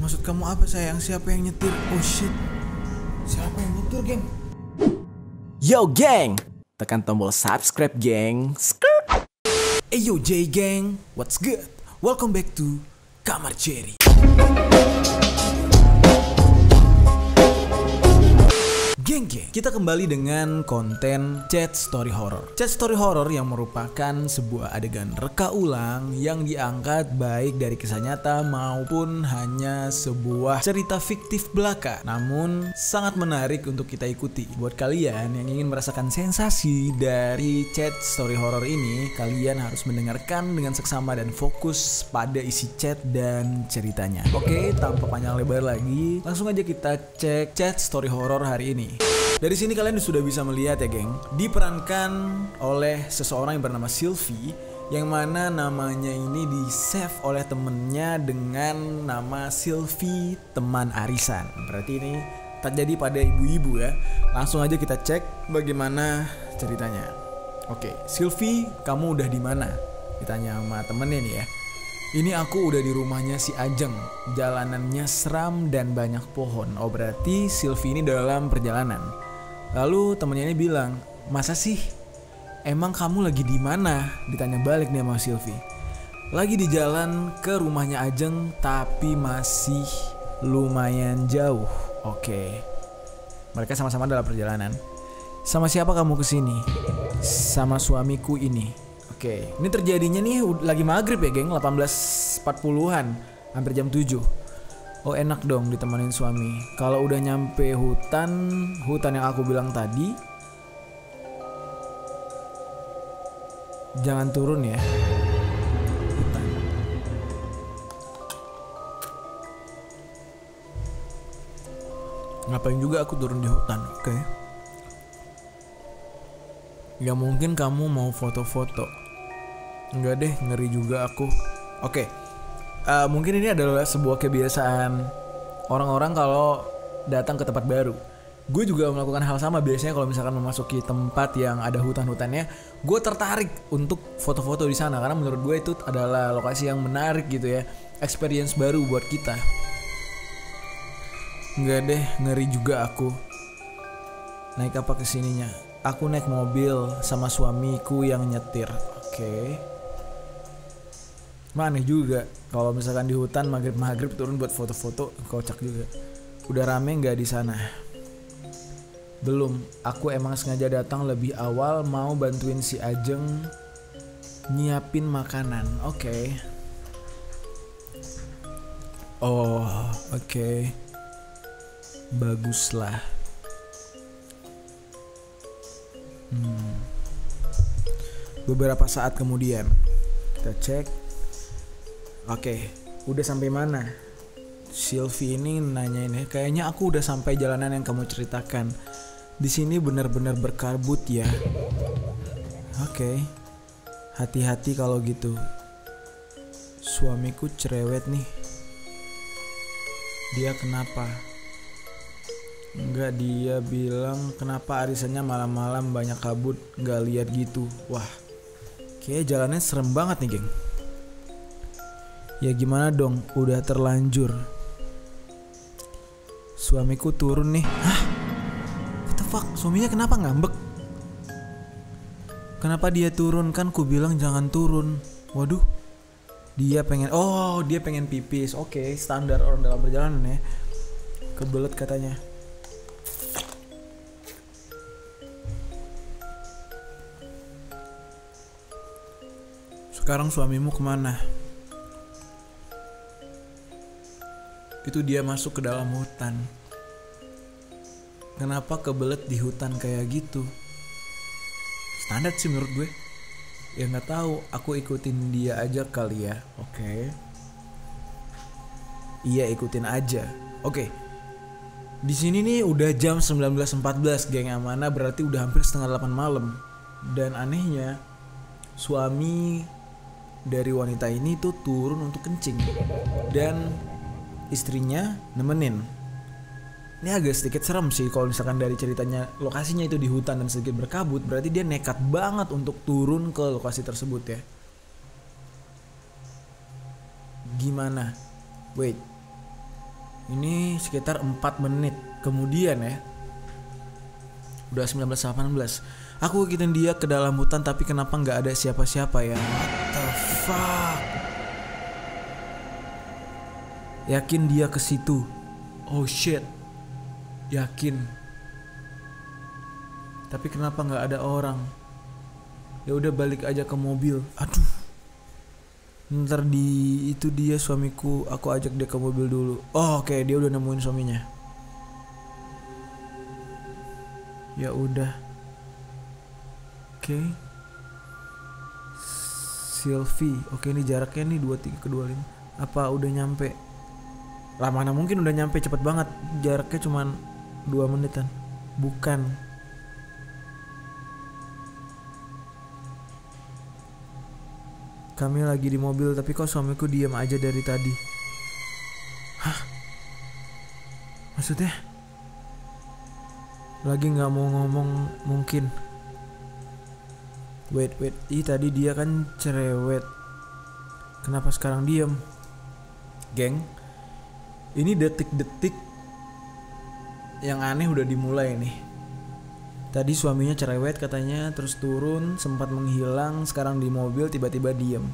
Maksud kamu apa sayang? Siapa yang nyetir? Oh shit. Siapa yang nyetir, geng? Yo geng, tekan tombol subscribe geng. Yo J gang, what's good? Welcome back to Kamar Cherry. Geng, kita kembali dengan konten chat story horror. Chat story horror yang merupakan sebuah adegan reka ulang yang diangkat baik dari kisah nyata maupun hanya sebuah cerita fiktif belaka. Namun sangat menarik untuk kita ikuti. Buat kalian yang ingin merasakan sensasi dari chat story horror ini, kalian harus mendengarkan dengan seksama dan fokus pada isi chat dan ceritanya. Oke, tanpa panjang lebar lagi, langsung aja kita cek chat story horror hari ini. Dari sini kalian sudah bisa melihat ya geng, diperankan oleh seseorang yang bernama Sylvie, yang mana namanya ini di save oleh temennya dengan nama Sylvie teman arisan. Berarti ini terjadi pada ibu-ibu ya. Langsung aja kita cek bagaimana ceritanya. Oke, Sylvie, kamu udah di mana? Ditanya sama temennya nih ya. Ini aku udah di rumahnya si Ajeng. Jalanannya seram dan banyak pohon. Oh berarti Sylvie ini dalam perjalanan. Lalu temennya ini bilang, masa sih? Emang kamu lagi di mana? Ditanya balik nih sama Sylvie. Lagi di jalan ke rumahnya Ajeng, tapi masih lumayan jauh. Oke. Mereka sama-sama dalam perjalanan. Sama siapa kamu kesini? Sama suamiku ini. Oke. Ini terjadinya nih lagi maghrib ya geng, 18.40-an, hampir jam 7. Oh enak dong ditemenin suami. Kalau udah nyampe hutan yang aku bilang tadi, jangan turun ya. Hutan. Ngapain juga aku turun di hutan, oke? Gak mungkin kamu mau foto-foto. Enggak deh, ngeri juga aku. Oke. Mungkin ini adalah sebuah kebiasaan orang-orang kalau datang ke tempat baru. Gue juga melakukan hal sama biasanya kalau misalkan memasuki tempat yang ada hutan-hutannya, gue tertarik untuk foto-foto di sana karena menurut gue itu adalah lokasi yang menarik gitu ya, experience baru buat kita. Enggak deh, ngeri juga aku. Naik apa kesininya? Aku naik mobil sama suamiku yang nyetir. Oke. Aneh juga kalau misalkan di hutan maghrib turun buat foto-foto, kocak juga. Udah rame nggak di sana? Belum. Aku emang sengaja datang lebih awal mau bantuin si Ajeng nyiapin makanan. Oke. Oh, oke. Baguslah. Beberapa saat kemudian kita cek. Oke, udah sampai mana? Sylvie ini nanyain ya, kayaknya aku udah sampai jalanan yang kamu ceritakan. Di sini benar-benar berkabut ya. Oke, hati-hati kalau gitu. Suamiku cerewet nih. Dia kenapa? Enggak, dia bilang kenapa arisannya malam-malam banyak kabut, nggak lihat gitu. Wah, kayak jalannya serem banget nih geng. Ya gimana dong, udah terlanjur. Suamiku turun nih. Hah? What the fuck? Suaminya kenapa ngambek? Kenapa dia turun? Kan ku bilang jangan turun. Waduh. Dia pengen pipis. Oke, standar orang dalam perjalanan ya. Kebelet katanya. Sekarang suamimu kemana? Itu dia masuk ke dalam hutan. Kenapa kebelet di hutan kayak gitu? Standar sih menurut gue. Ya nggak tahu. Aku ikutin dia aja kali ya. Oke. Iya ikutin aja. Oke. Di sini nih udah jam 19.14 geng, yang mana berarti udah hampir setengah 8 malam. Dan anehnya suami dari wanita ini tuh turun untuk kencing. Dan istrinya nemenin. Ini agak sedikit serem sih kalau misalkan dari ceritanya lokasinya itu di hutan dan sedikit berkabut, berarti dia nekat banget untuk turun ke lokasi tersebut ya. Gimana? Wait. Ini sekitar 4 menit kemudian ya. Udah 19.18. Aku ikutin dia ke dalam hutan, tapi kenapa nggak ada siapa-siapa ya? What the fuck? Yakin dia ke situ? Oh shit. Yakin. Tapi kenapa nggak ada orang? Ya udah balik aja ke mobil. Aduh. Ntar itu dia suamiku, aku ajak dia ke mobil dulu. Oh oke, dia udah nemuin suaminya. Ya udah. Oke. Sylvie. Oke, ini jaraknya nih 23 ke 25. Apa udah nyampe? Lah mana mungkin udah nyampe, cepet banget. Jaraknya cuman 2 menitan. Bukan. Kami lagi di mobil, tapi kok suamiku diam aja dari tadi? Hah? Maksudnya? Lagi gak mau ngomong mungkin. Wait. Tadi dia kan cerewet. Kenapa sekarang diam? Geng, ini detik-detik yang aneh udah dimulai nih. Tadi suaminya cerewet katanya, terus turun, sempat menghilang, sekarang di mobil tiba-tiba diem.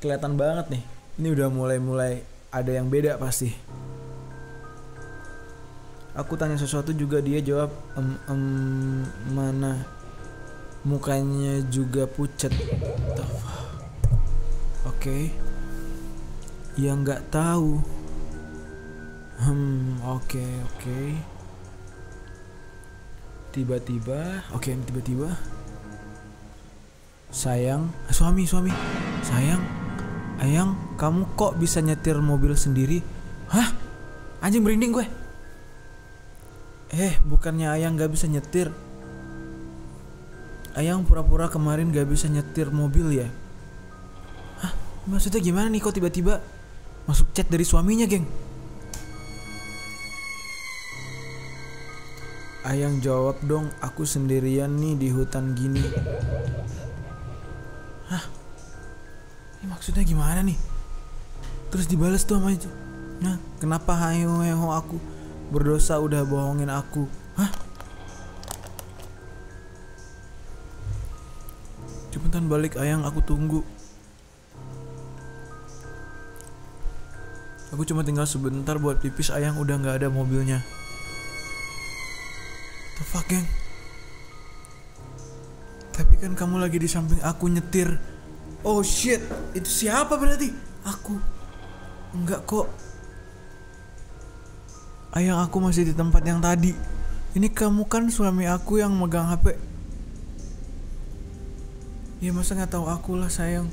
Kelihatan banget nih, ini udah mulai ada yang beda pasti. Aku tanya sesuatu juga dia jawab mana. Mukanya juga pucat. Oke. Ya nggak tahu. Oke. Tiba-tiba sayang, suami. Sayang, Ayang, kamu kok bisa nyetir mobil sendiri? Hah? Anjing, merinding gue. Bukannya Ayang gak bisa nyetir. Ayang pura-pura kemarin gak bisa nyetir mobil ya? Hah? Maksudnya gimana nih, kok tiba-tiba masuk chat dari suaminya, geng? Ayang jawab dong, aku sendirian nih di hutan gini. Hah? Ini maksudnya gimana nih? Terus dibales tuh sama nah, kenapa heho aku? Berdosa udah bohongin aku. Hah? Cepetan balik Ayang, aku tunggu. Aku cuma tinggal sebentar buat pipis, Ayang udah gak ada mobilnya. The fuck, geng? Tapi kan kamu lagi di samping aku nyetir. Oh shit, itu siapa berarti? Aku. Enggak kok. Ayang, aku masih di tempat yang tadi. Ini kamu kan suami aku yang megang HP. Ya masa gak tahu aku lah, sayang.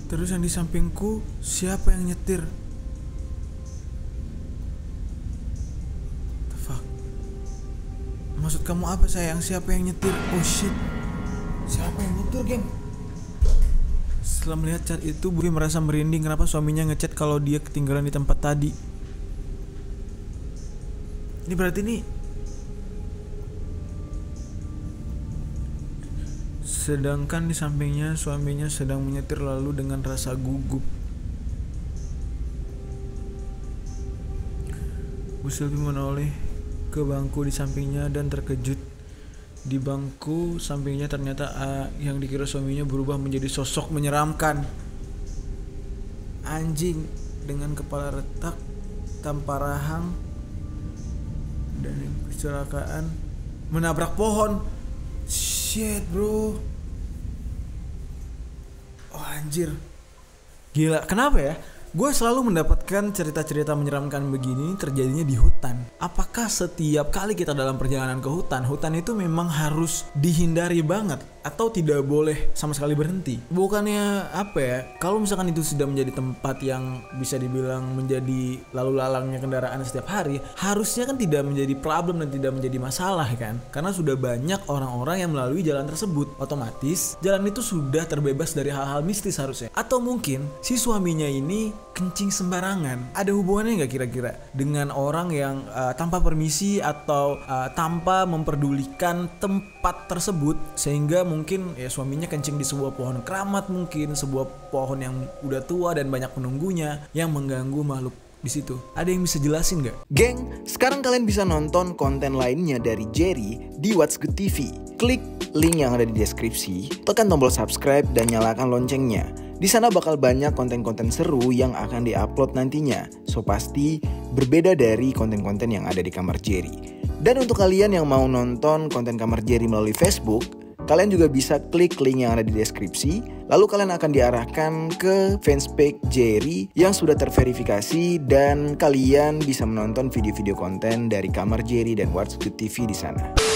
Terus yang di sampingku siapa yang nyetir? The fuck? Maksud kamu apa, sayang? Siapa yang nyetir? Oh shit. Siapa yang nyetir, geng? Setelah melihat chat itu, Buki merasa merinding. Kenapa suaminya ngechat kalau dia ketinggalan di tempat tadi? Ini berarti nih, sedangkan di sampingnya suaminya sedang menyetir lalu dengan rasa gugup. Bu Sylvie menoleh ke bangku di sampingnya dan terkejut. Di bangku sampingnya ternyata yang dikira suaminya berubah menjadi sosok menyeramkan. Anjing dengan kepala retak, tanpa rahang, dan kecelakaan menabrak pohon. Shit, bro. Oh anjir. Gila, kenapa ya? Gue selalu mendapatkan cerita-cerita menyeramkan begini terjadinya di hutan. Apakah setiap kali kita dalam perjalanan ke hutan itu memang harus dihindari banget atau tidak boleh sama sekali berhenti? Bukannya apa ya? Kalau misalkan itu sudah menjadi tempat yang bisa dibilang menjadi lalu lalangnya kendaraan setiap hari, harusnya kan tidak menjadi problem dan tidak menjadi masalah kan? Karena sudah banyak orang-orang yang melalui jalan tersebut. Otomatis jalan itu sudah terbebas dari hal-hal mistis harusnya. Atau mungkin si suaminya ini kencing sembarangan, ada hubungannya nggak kira-kira dengan orang yang tanpa permisi atau tanpa memperdulikan tempat tersebut, sehingga mungkin ya suaminya kencing di sebuah pohon keramat, mungkin sebuah pohon yang udah tua dan banyak penunggunya yang mengganggu makhluk di situ. Ada yang bisa jelasin nggak? Geng, sekarang kalian bisa nonton konten lainnya dari Jerry di What's Good TV. Klik link yang ada di deskripsi, tekan tombol subscribe dan nyalakan loncengnya. Di sana bakal banyak konten-konten seru yang akan diupload nantinya. So pasti berbeda dari konten-konten yang ada di Kamar Jerry. Dan untuk kalian yang mau nonton konten Kamar Jerry melalui Facebook, kalian juga bisa klik link yang ada di deskripsi. Lalu kalian akan diarahkan ke fanspage Jerry yang sudah terverifikasi, dan kalian bisa menonton video-video konten dari Kamar Jerry dan What's Good TV di sana.